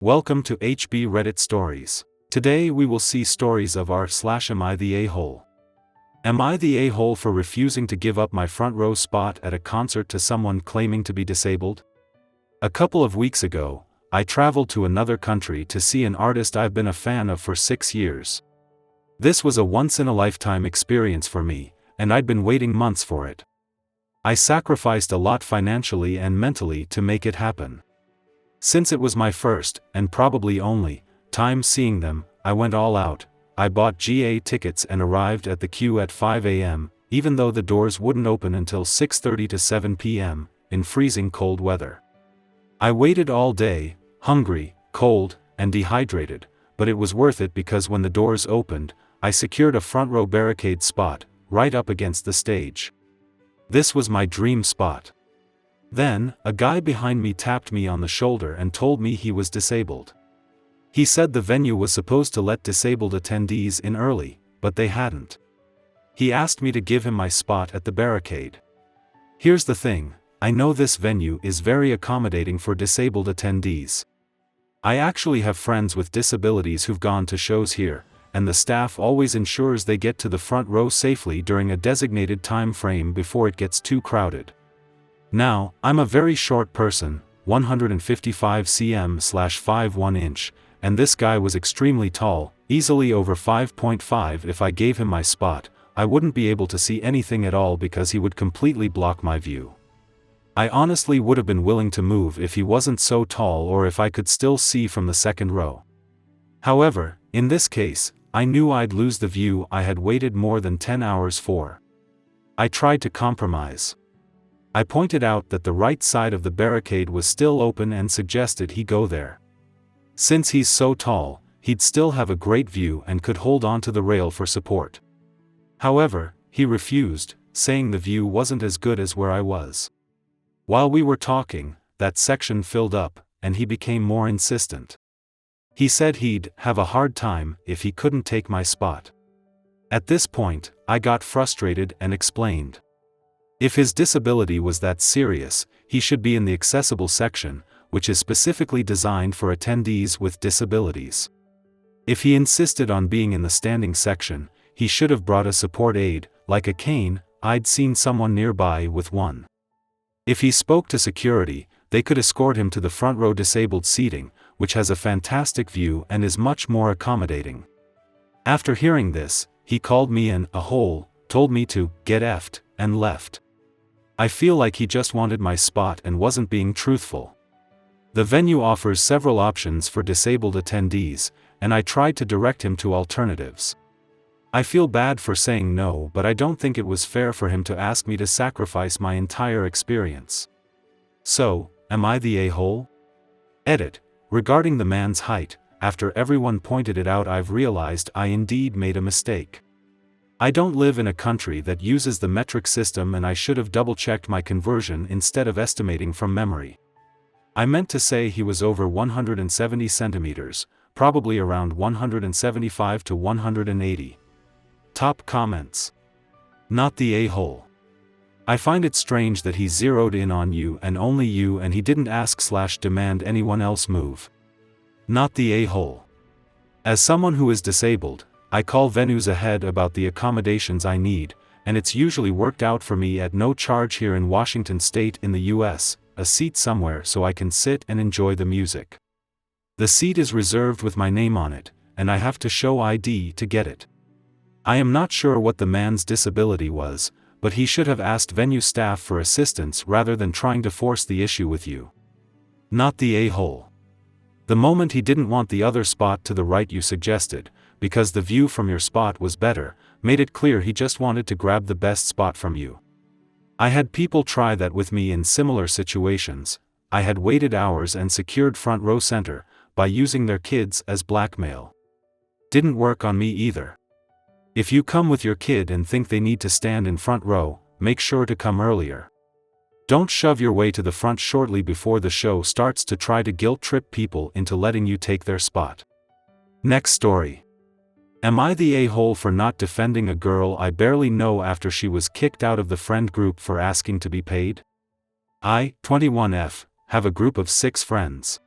Welcome to HB Reddit Stories. Today we will see stories of r/am I the a-hole? Am I the a-hole for refusing to give up my front row spot at a concert to someone claiming to be disabled? A couple of weeks ago, I traveled to another country to see an artist I've been a fan of for 6 years. This was a once-in-a-lifetime experience for me, and I'd been waiting months for it. I sacrificed a lot financially and mentally to make it happen. Since it was my first, and probably only, time seeing them, I went all out. I bought GA tickets and arrived at the queue at 5 a.m., even though the doors wouldn't open until 6:30 to 7 p.m., in freezing cold weather. I waited all day, hungry, cold, and dehydrated, but it was worth it because when the doors opened, I secured a front row barricade spot, right up against the stage. This was my dream spot. Then, a guy behind me tapped me on the shoulder and told me he was disabled. He said the venue was supposed to let disabled attendees in early, but they hadn't. He asked me to give him my spot at the barricade. Here's the thing, I know this venue is very accommodating for disabled attendees. I actually have friends with disabilities who've gone to shows here, and the staff always ensures they get to the front row safely during a designated time frame before it gets too crowded. Now, I'm a very short person, 155 cm/5'1" inch, and this guy was extremely tall, easily over 5.5. If I gave him my spot, I wouldn't be able to see anything at all because he would completely block my view. I honestly would have been willing to move if he wasn't so tall or if I could still see from the second row. However, in this case, I knew I'd lose the view I had waited more than 10 hours for. I tried to compromise. I pointed out that the right side of the barricade was still open and suggested he go there. Since he's so tall, he'd still have a great view and could hold on to the rail for support. However, he refused, saying the view wasn't as good as where I was. While we were talking, that section filled up, and he became more insistent. He said he'd have a hard time if he couldn't take my spot. At this point, I got frustrated and explained. If his disability was that serious, he should be in the accessible section, which is specifically designed for attendees with disabilities. If he insisted on being in the standing section, he should have brought a support aid, like a cane. I'd seen someone nearby with one. If he spoke to security, they could escort him to the front row disabled seating, which has a fantastic view and is much more accommodating. After hearing this, he called me a hole, told me to get effed, and left. I feel like he just wanted my spot and wasn't being truthful. The venue offers several options for disabled attendees, and I tried to direct him to alternatives. I feel bad for saying no, but I don't think it was fair for him to ask me to sacrifice my entire experience. So, am I the a-hole? Edit. Regarding the man's height, after everyone pointed it out, I've realized I indeed made a mistake. I don't live in a country that uses the metric system, and I should have double-checked my conversion instead of estimating from memory. I meant to say he was over 170 centimeters, probably around 175 to 180. Top comments. Not the a-hole. I find it strange that he zeroed in on you and only you, and he didn't ask/demand anyone else move. Not the a-hole. As someone who is disabled, I call venues ahead about the accommodations I need, and it's usually worked out for me at no charge here in Washington State in the US, a seat somewhere so I can sit and enjoy the music. The seat is reserved with my name on it, and I have to show ID to get it. I am not sure what the man's disability was, but he should have asked venue staff for assistance rather than trying to force the issue with you. Not the a-hole. The moment he didn't want the other spot to the right you suggested, because the view from your spot was better, made it clear he just wanted to grab the best spot from you. I had people try that with me in similar situations. I had waited hours and secured front row center, by using their kids as blackmail. Didn't work on me either. If you come with your kid and think they need to stand in front row, make sure to come earlier. Don't shove your way to the front shortly before the show starts to try to guilt-trip people into letting you take their spot. Next story. Am I the a-hole for not defending a girl I barely know after she was kicked out of the friend group for asking to be paid? I, 21F, have a group of 6 friends.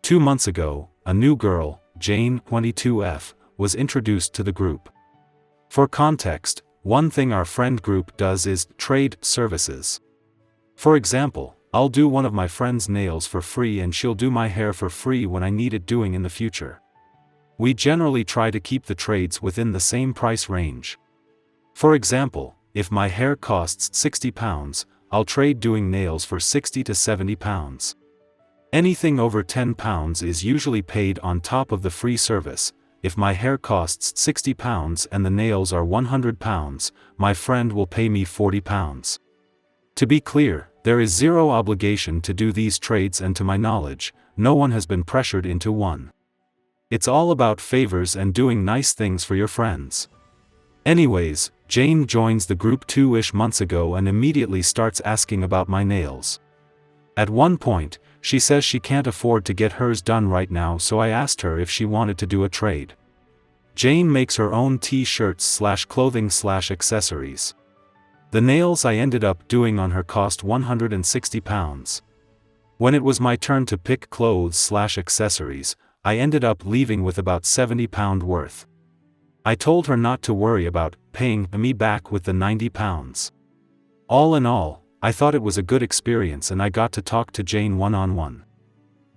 2 months ago, a new girl, Jane, 22F, was introduced to the group. For context, one thing our friend group does is trade services. For example, I'll do one of my friend's nails for free and she'll do my hair for free when I need it doing in the future. We generally try to keep the trades within the same price range. For example, if my hair costs £60, I'll trade doing nails for £60 to £70. Anything over £10 is usually paid on top of the free service. If my hair costs £60 and the nails are £100, my friend will pay me £40. To be clear, there is zero obligation to do these trades, and to my knowledge, no one has been pressured into one. It's all about favors and doing nice things for your friends. Anyways, Jane joins the group 2-ish months ago and immediately starts asking about my nails. At one point, she says she can't afford to get hers done right now, so I asked her if she wanted to do a trade. Jane makes her own t-shirts/clothing/accessories. The nails I ended up doing on her cost £160. When it was my turn to pick clothes/accessories, I ended up leaving with about £70 worth. I told her not to worry about paying me back with the £90. All in all, I thought it was a good experience and I got to talk to Jane one-on-one.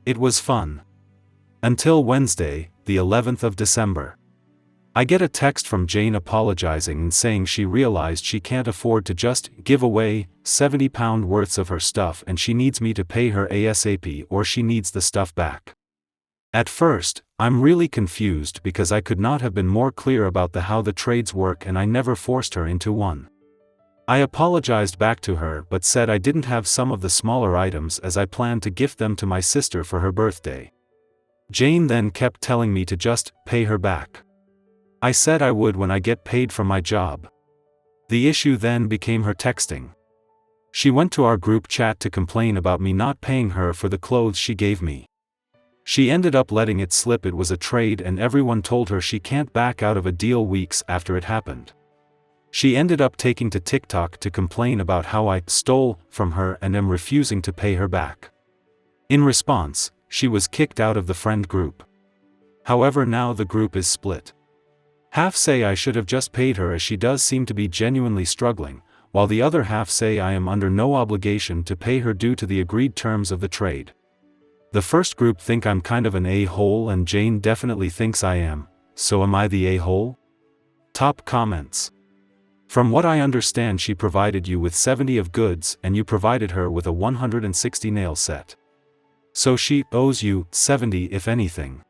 It was fun. Until Wednesday, the 11th of December. I get a text from Jane apologizing and saying she realized she can't afford to just give away £70 worth of her stuff and she needs me to pay her ASAP or she needs the stuff back. At first, I'm really confused because I could not have been more clear about how the trades work and I never forced her into one. I apologized back to her but said I didn't have some of the smaller items as I planned to gift them to my sister for her birthday. Jane then kept telling me to just pay her back. I said I would when I get paid from my job. The issue then became her texting. She went to our group chat to complain about me not paying her for the clothes she gave me. She ended up letting it slip it was a trade and everyone told her she can't back out of a deal weeks after it happened. She ended up taking to TikTok to complain about how I stole from her and am refusing to pay her back. In response, she was kicked out of the friend group. However, now the group is split. Half say I should have just paid her as she does seem to be genuinely struggling, while the other half say I am under no obligation to pay her due to the agreed terms of the trade. The first group think I'm kind of an a-hole and Jane definitely thinks I am, so am I the a-hole? Top comments. From what I understand, she provided you with 70 of goods and you provided her with a 160 nail set. So she owes you 70 if anything.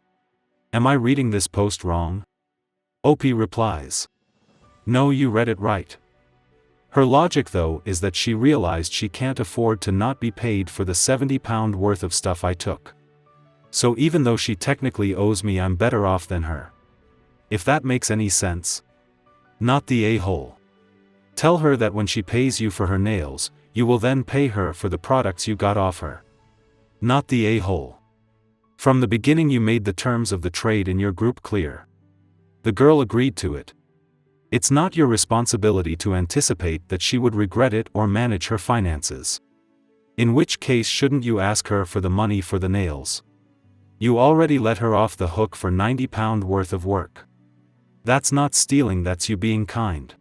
Am I reading this post wrong? OP replies. No, you read it right. Her logic though is that she realized she can't afford to not be paid for the £70 worth of stuff I took. So even though she technically owes me, I'm better off than her. If that makes any sense. Not the a-hole. Tell her that when she pays you for her nails, you will then pay her for the products you got off her. Not the a-hole. From the beginning you made the terms of the trade in your group clear. The girl agreed to it. It's not your responsibility to anticipate that she would regret it or manage her finances. In which case shouldn't you ask her for the money for the nails? You already let her off the hook for £90 worth of work. That's not stealing, that's you being kind.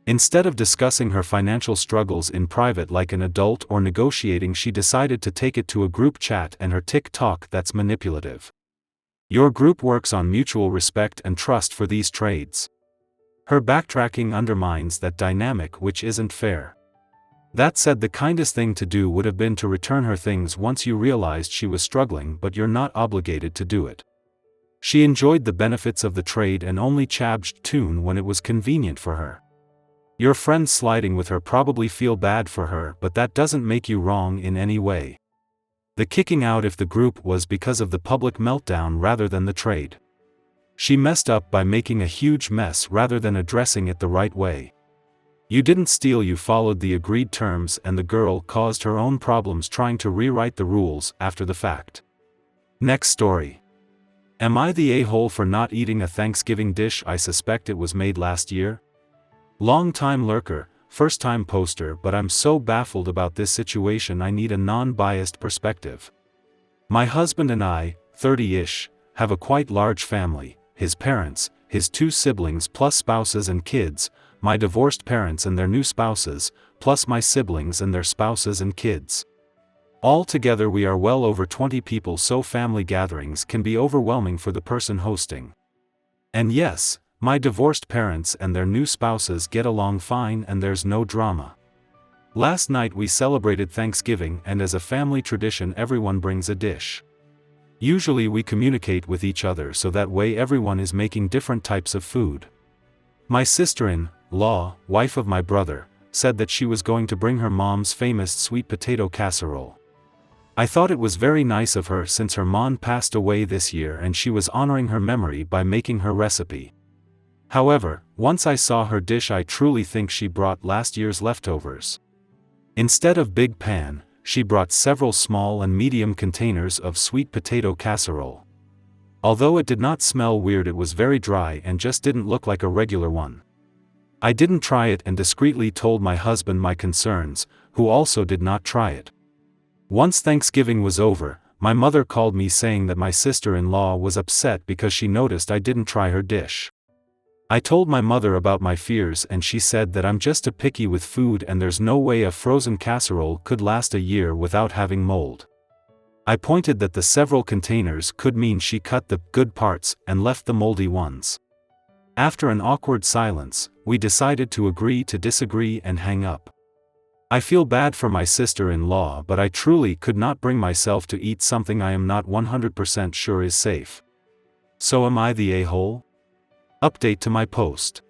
Instead of discussing her financial struggles in private like an adult or negotiating, she decided to take it to a group chat and her TikTok. That's manipulative. Your group works on mutual respect and trust for these trades. Her backtracking undermines that dynamic, which isn't fair. That said, the kindest thing to do would have been to return her things once you realized she was struggling, but you're not obligated to do it. She enjoyed the benefits of the trade and only changed tune when it was convenient for her. Your friends sliding with her probably feel bad for her, but that doesn't make you wrong in any way. The kicking out if the group was because of the public meltdown rather than the trade. She messed up by making a huge mess rather than addressing it the right way. You didn't steal, you followed the agreed terms, and the girl caused her own problems trying to rewrite the rules after the fact. Next story. Am I the a-hole for not eating a Thanksgiving dish I suspect it was made last year? Long-time lurker, first-time poster, but I'm so baffled about this situation I need a non-biased perspective. My husband and I, 30-ish, have a quite large family, his parents, his 2 siblings plus spouses and kids, my divorced parents and their new spouses, plus my siblings and their spouses and kids. All together we are well over 20 people, so family gatherings can be overwhelming for the person hosting. And yes, my divorced parents and their new spouses get along fine and there's no drama. Last night we celebrated Thanksgiving, and as a family tradition everyone brings a dish. Usually we communicate with each other so that way everyone is making different types of food. My sister-in-law, wife of my brother, said that she was going to bring her mom's famous sweet potato casserole. I thought it was very nice of her since her mom passed away this year and she was honoring her memory by making her recipe. However, once I saw her dish I truly think she brought last year's leftovers. Instead of big pan, she brought several small and medium containers of sweet potato casserole. Although it did not smell weird, it was very dry and just didn't look like a regular one. I didn't try it and discreetly told my husband my concerns, who also did not try it. Once Thanksgiving was over, my mother called me saying that my sister-in-law was upset because she noticed I didn't try her dish. I told my mother about my fears and she said that I'm just too picky with food and there's no way a frozen casserole could last a year without having mold. I pointed that the several containers could mean she cut the good parts and left the moldy ones. After an awkward silence, we decided to agree to disagree and hang up. I feel bad for my sister-in-law, but I truly could not bring myself to eat something I am not 100% sure is safe. So am I the a-hole? Update to my post.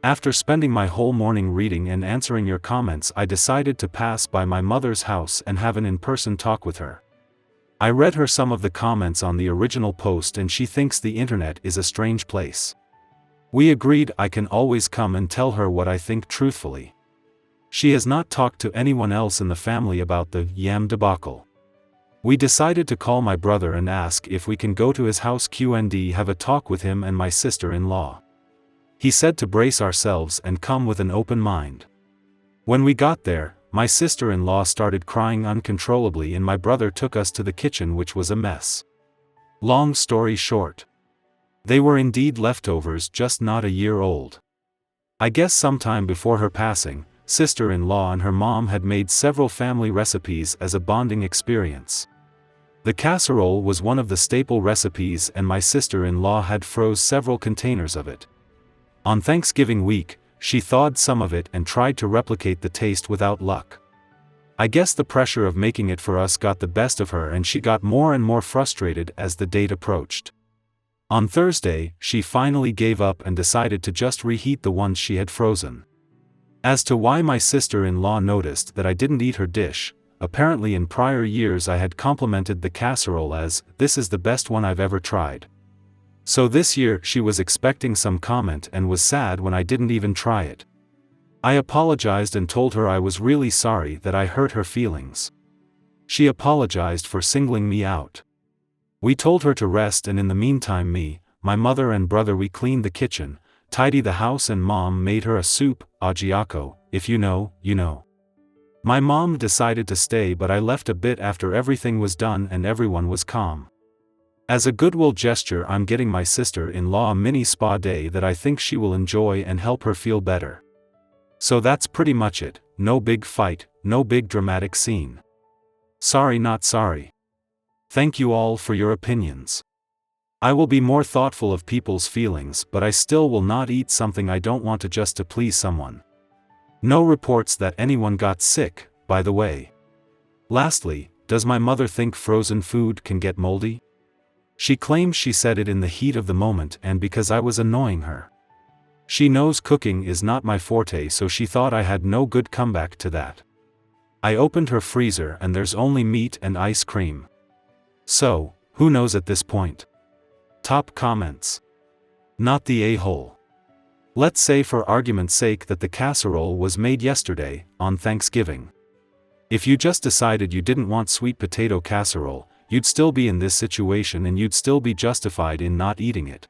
After spending my whole morning reading and answering your comments, I decided to pass by my mother's house and have an in-person talk with her. I read her some of the comments on the original post and she thinks the internet is a strange place. We agreed I can always come and tell her what I think truthfully. She has not talked to anyone else in the family about the yam debacle. We decided to call my brother and ask if we can go to his house and have a talk with him and my sister-in-law. He said to brace ourselves and come with an open mind. When we got there, my sister-in-law started crying uncontrollably and my brother took us to the kitchen, which was a mess. Long story short, they were indeed leftovers, just not a year old. I guess sometime before her passing, sister-in-law and her mom had made several family recipes as a bonding experience. The casserole was one of the staple recipes and my sister-in-law had froze several containers of it. On Thanksgiving week, she thawed some of it and tried to replicate the taste without luck. I guess the pressure of making it for us got the best of her and she got more and more frustrated as the date approached. On Thursday, she finally gave up and decided to just reheat the ones she had frozen. As to why my sister-in-law noticed that I didn't eat her dish, apparently in prior years I had complimented the casserole as, "This is the best one I've ever tried." So this year she was expecting some comment and was sad when I didn't even try it. I apologized and told her I was really sorry that I hurt her feelings. She apologized for singling me out. We told her to rest and in the meantime my mother and brother we cleaned the kitchen, tidy the house and mom made her a soup, ajiaco, if you know, you know. My mom decided to stay but I left a bit after everything was done and everyone was calm. As a goodwill gesture I'm getting my sister-in-law a mini spa day that I think she will enjoy and help her feel better. So that's pretty much it, no big fight, no big dramatic scene. Sorry not sorry. Thank you all for your opinions. I will be more thoughtful of people's feelings, but I still will not eat something I don't want to just to please someone. No reports that anyone got sick, by the way. Lastly, does my mother think frozen food can get moldy? She claims she said it in the heat of the moment and because I was annoying her. She knows cooking is not my forte, so she thought I had no good comeback to that. I opened her freezer and there's only meat and ice cream. So, who knows at this point? Top comments. Not the a-hole. Let's say for argument's sake that the casserole was made yesterday, on Thanksgiving. If you just decided you didn't want sweet potato casserole, you'd still be in this situation and you'd still be justified in not eating it.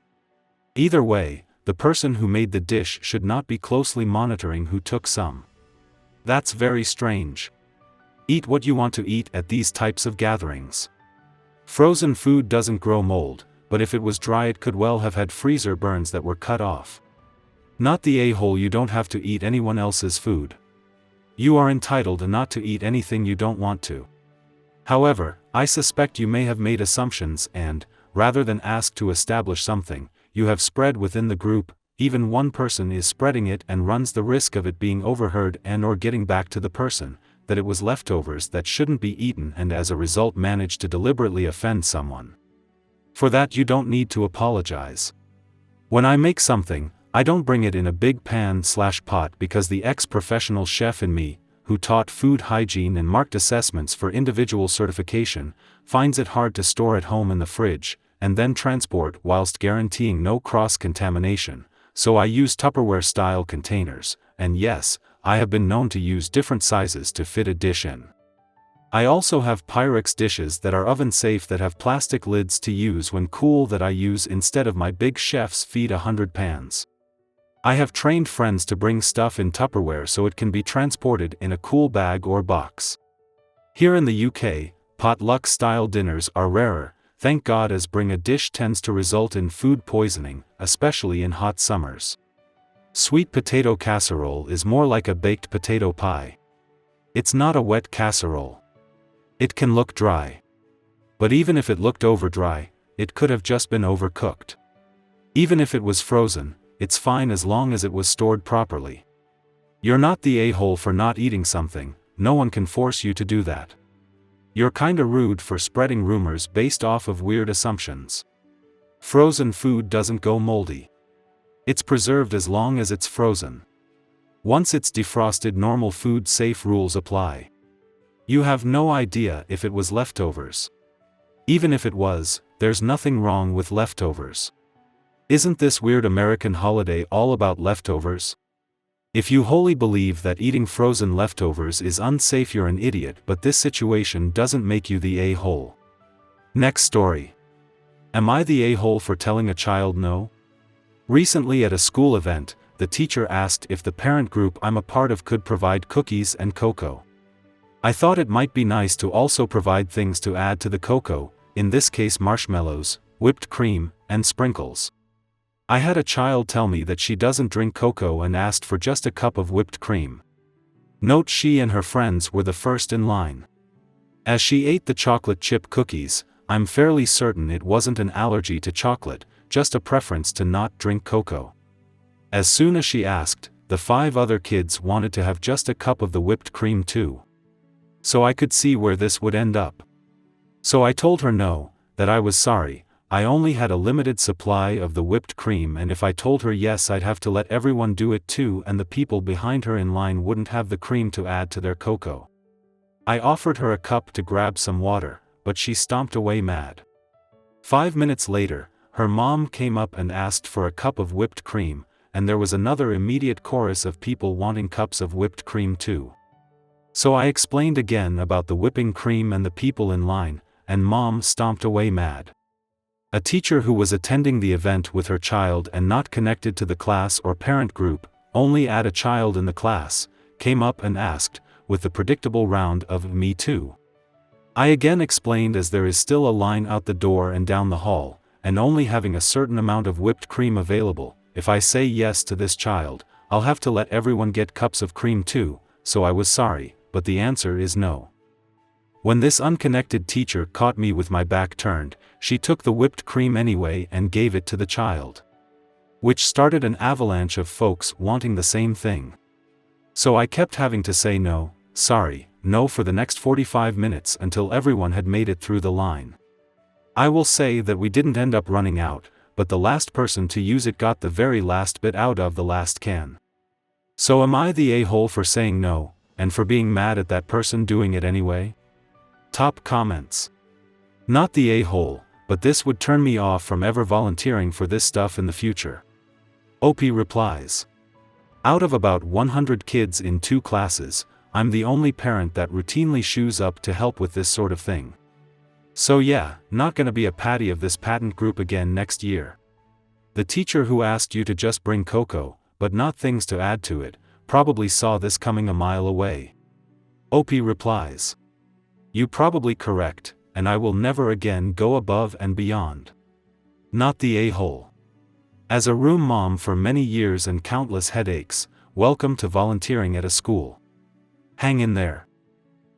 Either way, the person who made the dish should not be closely monitoring who took some. That's very strange. Eat what you want to eat at these types of gatherings. Frozen food doesn't grow mold, but if it was dry it could well have had freezer burns that were cut off. Not the a-hole. You don't have to eat anyone else's food. You are entitled not to eat anything you don't want to. However, I suspect you may have made assumptions and, rather than ask to establish something, you have spread within the group. Even one person is spreading it and runs the risk of it being overheard and/or getting back to the person, that it was leftovers that shouldn't be eaten, and as a result managed to deliberately offend someone. For that you don't need to apologize. When I make something, I don't bring it in a big pan/pot because the ex-professional chef in me, who taught food hygiene and marked assessments for individual certification, finds it hard to store at home in the fridge, and then transport whilst guaranteeing no cross-contamination, so I use Tupperware-style containers, and yes, I have been known to use different sizes to fit a dish in. I also have Pyrex dishes that are oven-safe that have plastic lids to use when cool that I use instead of my big chef's feed 100 pans. I have trained friends to bring stuff in Tupperware so it can be transported in a cool bag or box. Here in the UK, potluck-style dinners are rarer, thank God, as bring a dish tends to result in food poisoning, especially in hot summers. Sweet potato casserole is more like a baked potato pie. It's not a wet casserole. It can look dry. But even if it looked over dry, it could have just been overcooked. Even if it was frozen, it's fine as long as it was stored properly. You're not the a-hole for not eating something, no one can force you to do that. You're kinda rude for spreading rumors based off of weird assumptions. Frozen food doesn't go moldy. It's preserved as long as it's frozen. Once it's defrosted, normal food safe rules apply. You have no idea if it was leftovers. Even if it was, there's nothing wrong with leftovers. Isn't this weird American holiday all about leftovers? If you wholly believe that eating frozen leftovers is unsafe, you're an idiot, but this situation doesn't make you the a-hole. Next story. Am I the a-hole for telling a child no? Recently at a school event, the teacher asked if the parent group I'm a part of could provide cookies and cocoa. I thought it might be nice to also provide things to add to the cocoa, in this case marshmallows, whipped cream, and sprinkles. I had a child tell me that she doesn't drink cocoa and asked for just a cup of whipped cream. Note she and her friends were the first in line. As she ate the chocolate chip cookies, I'm fairly certain it wasn't an allergy to chocolate, just a preference to not drink cocoa. As soon as she asked, the 5 other kids wanted to have just a cup of the whipped cream too. So I could see where this would end up. So I told her no, that I was sorry, I only had a limited supply of the whipped cream, and if I told her yes I'd have to let everyone do it too, and the people behind her in line wouldn't have the cream to add to their cocoa. I offered her a cup to grab some water, but she stomped away mad. 5 minutes later, her mom came up and asked for a cup of whipped cream, and there was another immediate chorus of people wanting cups of whipped cream too. So I explained again about the whipping cream and the people in line, and mom stomped away mad. A teacher who was attending the event with her child and not connected to the class or parent group, only had a child in the class, came up and asked, with the predictable round of "me too." I again explained, as there is still a line out the door and down the hall, and only having a certain amount of whipped cream available, if I say yes to this child, I'll have to let everyone get cups of cream too, so I was sorry, but the answer is no. When this unconnected teacher caught me with my back turned, she took the whipped cream anyway and gave it to the child. Which started an avalanche of folks wanting the same thing. So I kept having to say no, sorry, no for the next 45 minutes until everyone had made it through the line. I will say that we didn't end up running out, but the last person to use it got the very last bit out of the last can. So am I the a-hole for saying no, and for being mad at that person doing it anyway? Top comments. Not the a-hole, but this would turn me off from ever volunteering for this stuff in the future. OP replies. Out of about 100 kids in 2 classes, I'm the only parent that routinely shoes up to help with this sort of thing. So yeah, not gonna be a patty of this patent group again next year. The teacher who asked you to just bring cocoa, but not things to add to it, probably saw this coming a mile away. OP replies. You probably correct, and I will never again go above and beyond. Not the a-hole. As a room mom for many years and countless headaches, welcome to volunteering at a school. Hang in there.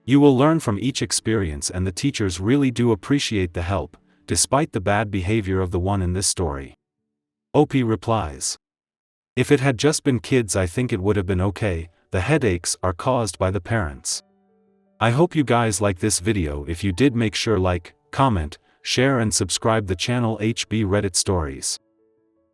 You will learn from each experience, and the teachers really do appreciate the help, despite the bad behavior of the one in this story. OP replies. If it had just been kids, I think it would have been okay. The headaches are caused by the parents. I hope you guys like this video. If you did, make sure like, comment, share and subscribe the channel HB Reddit Stories.